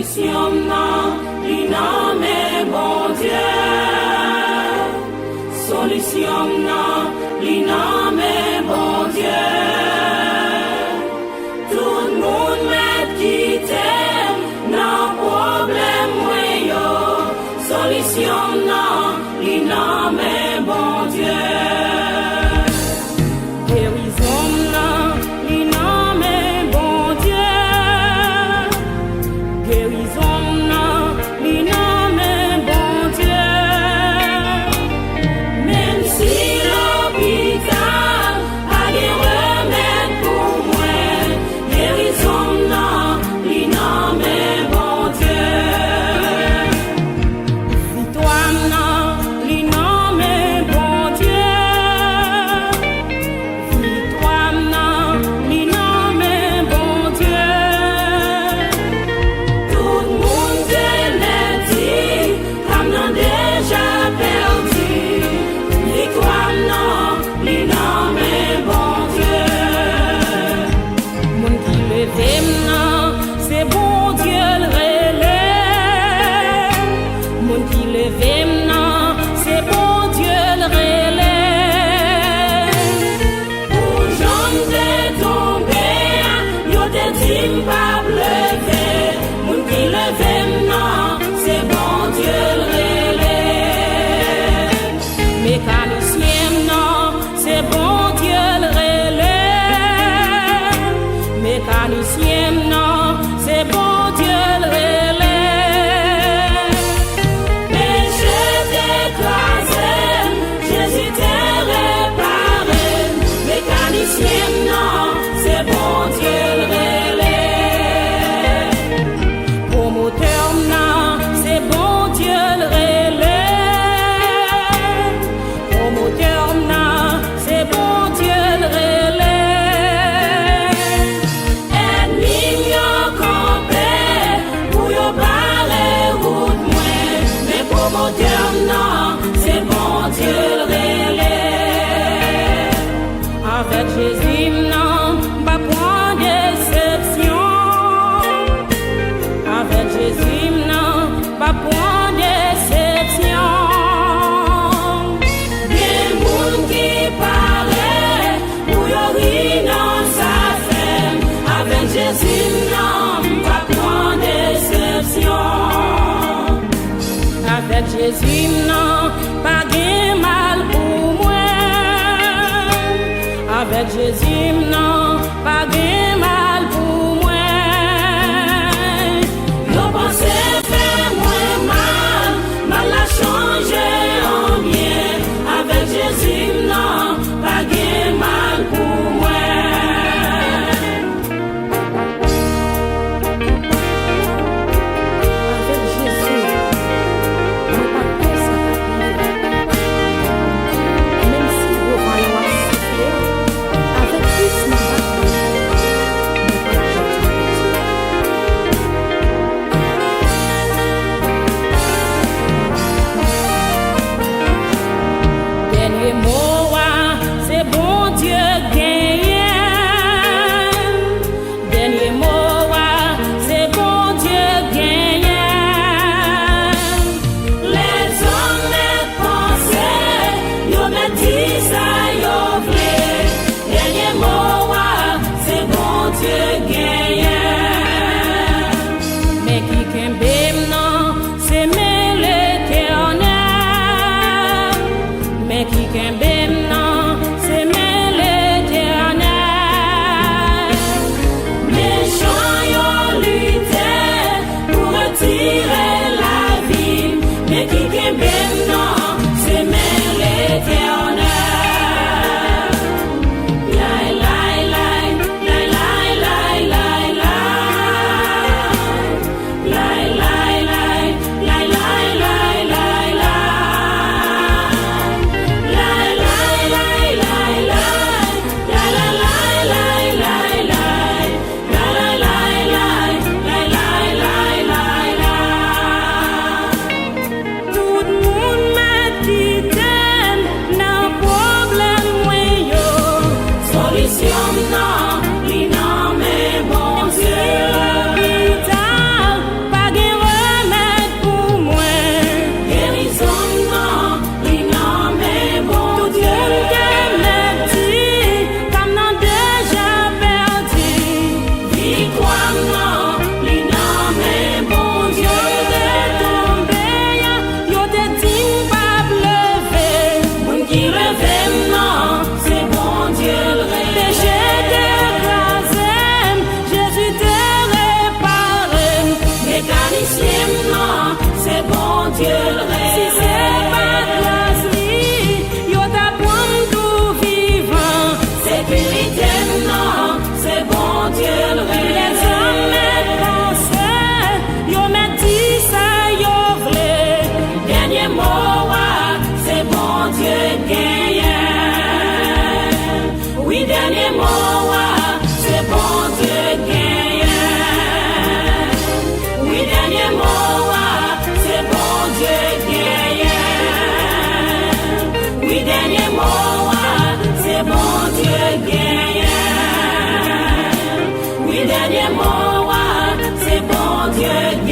Solution non, li nomme bon Dieu. Solution non, li nomme bon Dieu. Tout le monde m'a quitté, non problème moi yo. Solution non, li nomme bon Dieu. Guérison non, li nomme bon Dieu. Guérison non, li nomme bon Dieu. Même si l'hôpital a des remèdes pour moi, guérison non, li nomme bon Dieu. Victoire non, li nomme bon Dieu. Victoire non, li nomme bon Dieu. Tout le monde l'a dit, comme non déjà perdu. Victoire non, li nomme bon Dieu. Mon qui levé non, c'est bon Dieu le relais. Mon qui levé non, c'est bon Dieu le relais. Pour j'en de tomber, yo te dit pas lever. Mon qui levé non, c'est bon Dieu le relais. Mécanicien non, c'est bon Dieu le relais. Mécanicien non, c'est bon Dieu le relais. Péché d'écrasé, Jésus t'est réparé. Mécanicien non, c'est bon Dieu le relais. Promoteur non, c'est bon Dieu le relais. Promoteur non, c'est bon Dieu le relais. Ennemi yo campé, pour yo barrer route moi. Mais promoteur non, c'est bon Dieu le relais. Avec Jésus non, pas point déception. Avec Jésus non, pas point déception. Bien moun qui paraît, pour yo ri dans sa femme. Avec Jésus non, pas point déception. Avec Jésus non, pas gain mal pour moi. Avec Jésus non, pas gain mal pour moi. Yo pensé faire moi mal, mal a changé en bien. Avec Jésus non, pas gain mal pour moi. Avec Jésus, moi pas tout ça. Dieu